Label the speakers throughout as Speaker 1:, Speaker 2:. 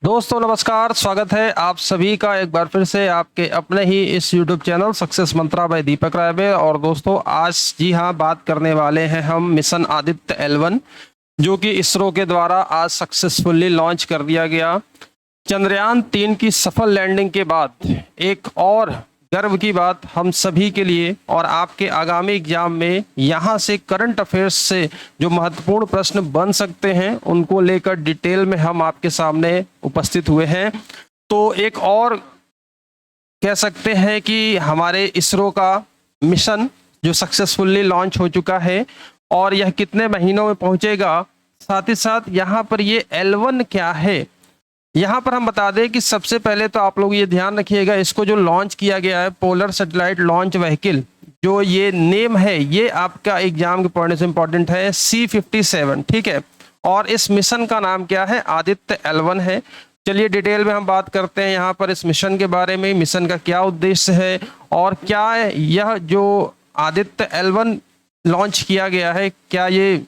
Speaker 1: दोस्तों नमस्कार, स्वागत है आप सभी का एक बार फिर से आपके अपने ही इस YouTube चैनल सक्सेस मंत्रा बाय दीपक राय में। और दोस्तों आज जी हाँ बात करने वाले हैं हम मिशन आदित्य L1 जो कि इसरो के द्वारा आज सक्सेसफुली लॉन्च कर दिया गया। चंद्रयान 3 की सफल लैंडिंग के बाद एक और गर्व की बात हम सभी के लिए और आपके आगामी एग्जाम में यहाँ से करंट अफेयर्स से जो महत्वपूर्ण प्रश्न बन सकते हैं उनको लेकर डिटेल में हम आपके सामने उपस्थित हुए हैं। तो एक और कह सकते हैं कि हमारे इसरो का मिशन जो सक्सेसफुली लॉन्च हो चुका है और यह कितने महीनों में पहुंचेगा, साथ ही साथ यहाँ पर ये L1 क्या है, यहाँ पर हम बता दें कि सबसे पहले तो आप लोग ये ध्यान रखिएगा, इसको जो लॉन्च किया गया है पोलर सैटेलाइट लॉन्च व्हीकल, जो ये नेम है ये आपका एग्जाम के पढ़ने से इंपॉर्टेंट है, C57, ठीक है। और इस मिशन का नाम क्या है, आदित्य L1 है। चलिए डिटेल में हम बात करते हैं यहाँ पर इस मिशन के बारे में, मिशन का क्या उद्देश्य है और क्या यह जो आदित्य L1 लॉन्च किया गया है क्या ये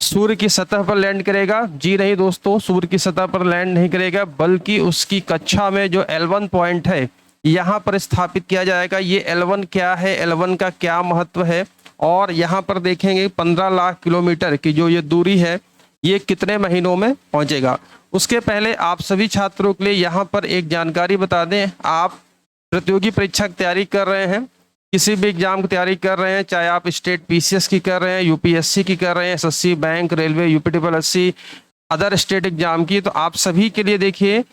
Speaker 1: सूर्य की सतह पर लैंड करेगा। जी नहीं दोस्तों, सूर्य की सतह पर लैंड नहीं करेगा, बल्कि उसकी कक्षा में जो L1 पॉइंट है यहाँ पर स्थापित किया जाएगा। ये L1 क्या है, L1 का क्या महत्व है, और यहाँ पर देखेंगे 15 लाख किलोमीटर की जो ये दूरी है ये कितने महीनों में पहुंचेगा। उसके पहले आप सभी छात्रों के लिए यहाँ पर एक जानकारी बता दें, आप प्रतियोगी परीक्षा की तैयारी कर रहे हैं, किसी भी एग्जाम की तैयारी कर रहे हैं, चाहे आप स्टेट PCS की कर रहे हैं, UPSC की कर रहे हैं, SSC, bank, railway, UPSSC, other state exam की, तो आप सभी के लिए देखिए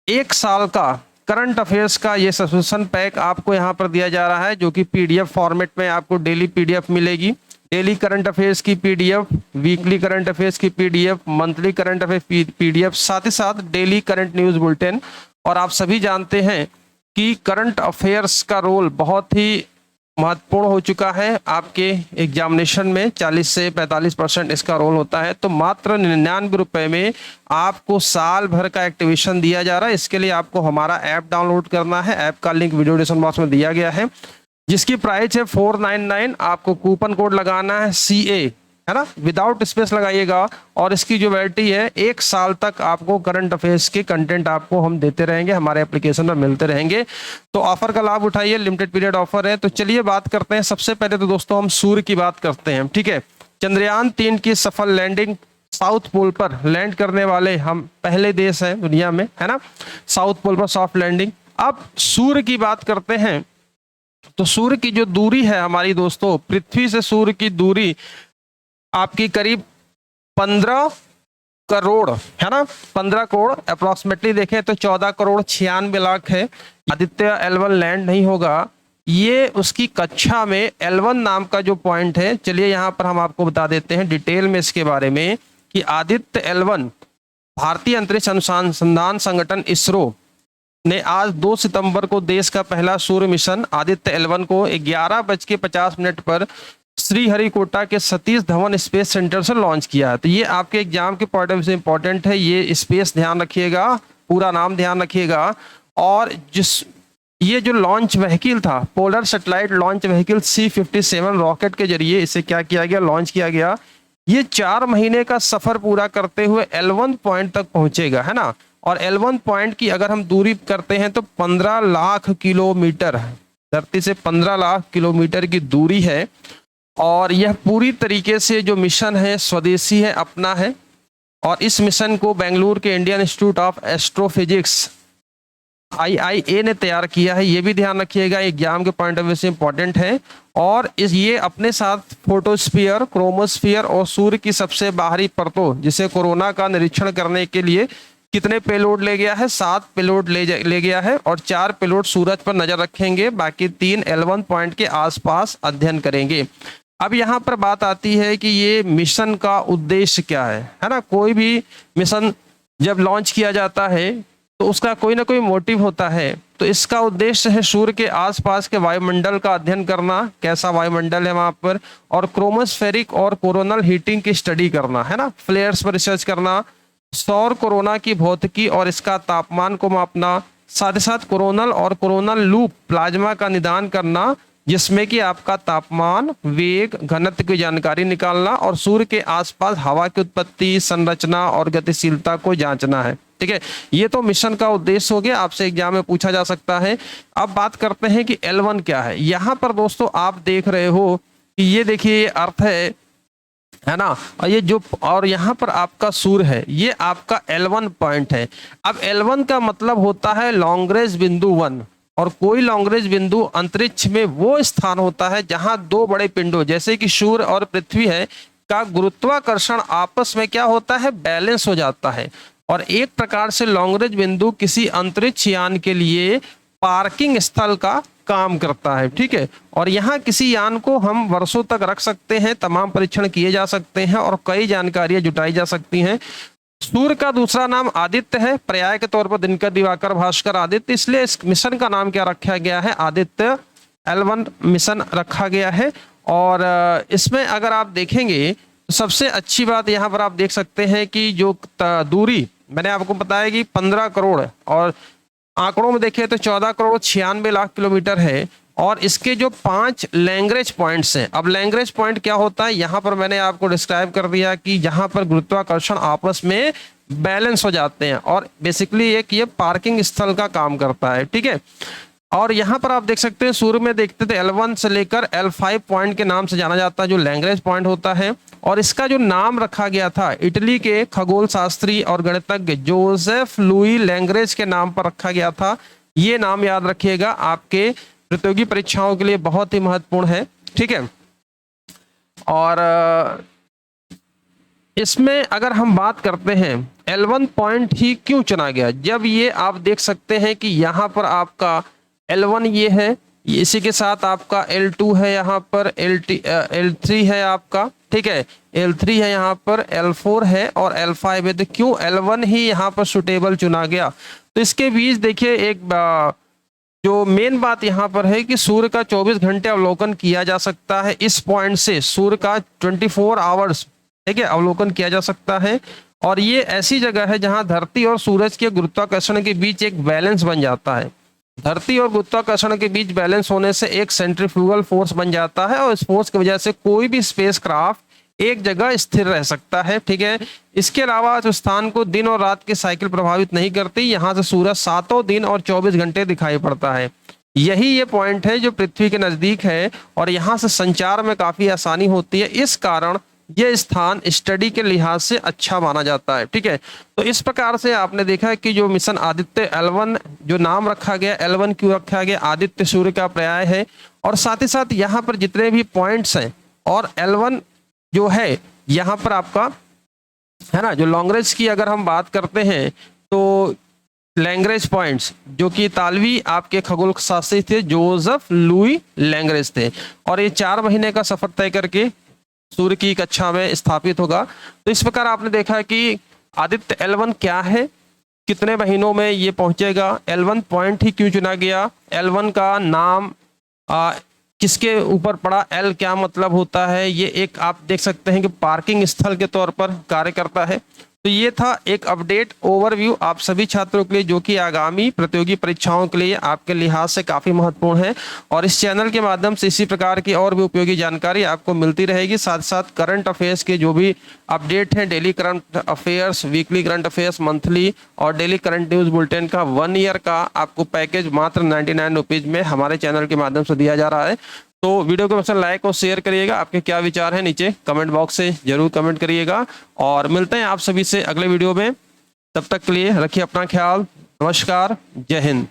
Speaker 1: एक साल का करंट अफेयर्स का ये सब्सक्रिप्शन पैक आपको यहाँ पर दिया जा रहा है, जो कि PDF फॉर्मेट में आपको डेली PDF मिलेगी। डेली करंट अफेयर्स की PDF, वीकली करंट अफेयर्स की PDF, monthly current affairs PDF, साथ ही साथ डेली करंट न्यूज बुलेटिन। और आप सभी जानते हैं कि करंट अफेयर्स का रोल बहुत ही महत्वपूर्ण हो चुका है आपके एग्जामिनेशन में, 40 से 45% इसका रोल होता है। तो मात्र 99 रुपए में आपको साल भर का एक्टिवेशन दिया जा रहा है। इसके लिए आपको हमारा ऐप डाउनलोड करना है, ऐप का लिंक वीडियो डिस्क्रिप्शन बॉक्स में दिया गया है, जिसकी प्राइस है 499। आपको कूपन कोड लगाना है CA, है ना, विदाउट स्पेस लगाइएगा, और इसकी जो वैलिडिटी है 1 साल तक आपको करंट अफेयर्स के कंटेंट आपको हम देते रहेंगे, हमारे एप्लीकेशन में मिलते रहेंगे। तो ऑफर का लाभ उठाइए, लिमिटेड पीरियड ऑफर है। तो चलिए बात करते हैं, सबसे पहले तो दोस्तों हम सूर्य की बात करते हैं, ठीक है। चंद्रयान 3 की सफल लैंडिंग, साउथ पोल पर लैंड करने वाले हम पहले देश हैं दुनिया में, है ना, साउथ पोल पर सॉफ्ट लैंडिंग। अब सूर्य की बात करते हैं, तो सूर्य की जो दूरी है हमारी दोस्तों, पृथ्वी से सूर्य की दूरी आपकी करीब 15 करोड़, है ना, 15 करोड़ अप्रोक्सीमेटली देखें तो 14 करोड़ 96 लाख है। आदित्य L1 लैंड नहीं होगा, ये उसकी कक्षा में L1 नाम का जो पॉइंट है। चलिए यहाँ पर हम आपको बता देते हैं डिटेल में इसके बारे में कि आदित्य L1 भारतीय अंतरिक्ष अनुसंधान संगठन इसरो ने आज 2 सितंबर को देश का पहला सूर्य मिशन आदित्य L1 को 11:50 पर श्रीहरिकोटा के सतीश धवन स्पेस सेंटर से लॉन्च किया है। तो ये आपके एग्जाम के पॉइंट ऑफ व्यू से इंपॉर्टेंट है, ये स्पेस ध्यान रखिएगा, पूरा नाम ध्यान रखिएगा। और ये जो लॉन्च व्हीकल था, polar satellite launch vehicle C57 rocket के जरिए इसे क्या किया गया, लॉन्च किया गया। ये 4 महीने का सफर पूरा करते हुए L1 पॉइंट तक पहुंचेगा, है ना। और L1 पॉइंट की अगर हम दूरी करते हैं तो 15 लाख किलोमीटर, धरती से 15 लाख किलोमीटर की दूरी है। और यह पूरी तरीके से जो मिशन है स्वदेशी है, अपना है। और इस मिशन को बेंगलुरु के Indian institute of astrophysics IIA ने तैयार किया है, ये भी ध्यान रखिएगा, एग्जाम के पॉइंट ऑफ व्यू से इंपॉर्टेंट है। और ये अपने साथ फोटोस्फीयर, क्रोमोस्फीयर और सूर्य की सबसे बाहरी परतों जिसे कोरोना का निरीक्षण करने के लिए कितने पेलोड ले गया है, 7 पेलोड ले गया है। और 4 पेलोड सूरज पर नजर रखेंगे, बाकी 3 L1 पॉइंट के आसपास अध्ययन करेंगे। अब यहाँ पर बात आती है कि ये मिशन का उद्देश्य क्या है ना। कोई भी मिशन जब लॉन्च किया जाता है तो उसका कोई ना कोई मोटिव होता है। तो इसका उद्देश्य है सूर्य के आसपास के वायुमंडल का अध्ययन करना, कैसा वायुमंडल है वहां पर, और क्रोमोस्फेरिक और कोरोनल हीटिंग की स्टडी करना, है ना, फ्लेयर्स पर रिसर्च करना, सौर कोरोना की भौतिकी और इसका तापमान को मापना, साथ ही साथ कोरोनल और कोरोनल लूप प्लाज्मा का निदान करना, जिसमें कि आपका तापमान, वेग, घनत्व की जानकारी निकालना और सूर्य के आसपास हवा की उत्पत्ति, संरचना और गतिशीलता को जांचना है। ठीक है, ये तो मिशन का उद्देश्य हो गया, आपसे एग्जाम में पूछा जा सकता है। अब बात करते हैं कि L1 क्या है। यहाँ पर दोस्तों आप देख रहे हो कि ये देखिए अर्थ है ना, और ये जो और यहाँ पर आपका सूर्य है, ये आपका L1 पॉइंट है। अब L1 का मतलब होता है लॉन्गरेंज बिंदु 1, और कोई लॉन्गरेंज बिंदु अंतरिक्ष में वो स्थान होता है जहां दो बड़े पिंडों जैसे कि सूर्य और पृथ्वी है का गुरुत्वाकर्षण आपस में क्या होता है, बैलेंस हो जाता है। और एक प्रकार से लॉन्गरेंज बिंदु किसी अंतरिक्ष यान के लिए पार्किंग स्थल का काम करता है। ठीक है, और यहाँ किसी यान को हम वर्षों तक रख सकते हैं, तमाम परीक्षण किए जा सकते हैं और कई जानकारियां जुटाई जा सकती हैं। सूर्य का दूसरा नाम आदित्य है, पर्याय के तौर पर दिनकर, दिवाकर, भास्कर, आदित्य, इसलिए इस मिशन का नाम क्या रखा गया है, आदित्य L1 मिशन रखा गया है। और इसमें अगर आप देखेंगे तो सबसे अच्छी बात यहाँ पर आप देख सकते हैं कि जो दूरी मैंने आपको बताया कि 15 करोड़ और आंकड़ों में देखें तो 14 करोड़ 96 लाख किलोमीटर है। और इसके जो 5 लैग्रेंज पॉइंट्स हैं, अब लैग्रेंज पॉइंट क्या होता है, यहाँ पर मैंने आपको डिस्क्राइब कर दिया कि जहाँ पर गुरुत्वाकर्षण आपस में बैलेंस हो जाते हैं, और बेसिकली एक ये पार्किंग स्थल का काम करता है। ठीक है, और यहाँ पर आप देख सकते हैं सूर्य में देखते थे L1 से लेकर L5 पॉइंट के नाम से जाना जाता है, जो लैग्रेंज पॉइंट होता है। और इसका जो नाम रखा गया था इटली के खगोल शास्त्री और गणितज्ञ जोसेफ लुई लैग्रेंज के नाम पर रखा गया था। ये नाम याद रखिएगा, आपके प्रतियोगी परीक्षाओं के लिए बहुत ही महत्वपूर्ण है। ठीक है, और इसमें अगर हम बात करते हैं L1 पॉइंट ही क्यों चुना गया, जब ये आप देख सकते हैं कि यहाँ पर आपका L1 ये है, इसी के साथ आपका L2 है, यहाँ पर L3 है आपका, ठीक है, L3 है यहाँ पर, L4 है और L5 है। तो क्यों L1 ही यहाँ पर सुटेबल चुना गया, तो इसके बीच देखिए एक जो मेन बात यहाँ पर है कि सूर्य का 24 घंटे अवलोकन किया जा सकता है। इस पॉइंट से सूर्य का 24 आवर्स, ठीक है, अवलोकन किया जा सकता है। और ये ऐसी जगह है जहां धरती और सूरज के गुरुत्वाकर्षण के बीच एक बैलेंस बन जाता है। धरती और गुरुत्वाकर्षण के बीच बैलेंस होने से एक सेंट्रीफ्यूगल फोर्स बन जाता है, और इस फोर्स की वजह से कोई भी स्पेसक्राफ्ट एक जगह स्थिर रह सकता है। ठीक है, इसके अलावा जो स्थान को दिन और रात की साइकिल प्रभावित नहीं करती, यहाँ से सूरज 7 दिन और 24 घंटे दिखाई पड़ता है। यही ये पॉइंट है जो पृथ्वी के नजदीक है, और यहाँ से संचार में काफी आसानी होती है। इस कारण यह स्थान स्टडी के लिहाज से अच्छा माना जाता है। ठीक है, तो इस प्रकार से आपने देखा कि जो मिशन आदित्य L1 जो नाम रखा गया, L1 क्यों रखा गया, आदित्य सूर्य का पर्याय है। और साथ ही साथ यहाँ पर जितने भी पॉइंट्स हैं, और L1 जो है यहाँ पर आपका है ना, जो लॉन्गरेंज की अगर हम बात करते हैं तो लैग्रेंज पॉइंट्स जो कि इतालवी आपके खगोल शास्त्री थे जोसेफ लुई लैग्रेंज थे, और ये 4 महीने का सफर तय करके सूर्य की कक्षा में स्थापित होगा। तो इस प्रकार आपने देखा कि आदित्य L1 क्या है, कितने महीनों में ये पहुंचेगा, L1 पॉइंट ही क्यों चुना गया, L1 का नाम किसके ऊपर पड़ा, L क्या मतलब होता है, ये एक आप देख सकते हैं कि पार्किंग स्थल के तौर पर कार्य करता है। तो ये था एक अपडेट ओवरव्यू आप सभी छात्रों के लिए, जो कि आगामी प्रतियोगी परीक्षाओं के लिए आपके लिहाज से काफी महत्वपूर्ण है। और इस चैनल के माध्यम से इसी प्रकार की और भी उपयोगी जानकारी आपको मिलती रहेगी। साथ साथ करंट अफेयर्स के जो भी अपडेट हैं, daily current affairs, weekly current affairs, monthly और डेली करंट न्यूज बुलेटिन का 1 ईयर का आपको पैकेज मात्र 99 रुपीज में हमारे चैनल के माध्यम से दिया जा रहा है। तो वीडियो को पसंद लाइक और शेयर करिएगा। आपके क्या विचार हैं नीचे कमेंट बॉक्स से जरूर कमेंट करिएगा, और मिलते हैं आप सभी से अगले वीडियो में। तब तक के लिए रखिए अपना ख्याल। नमस्कार, जय हिंद।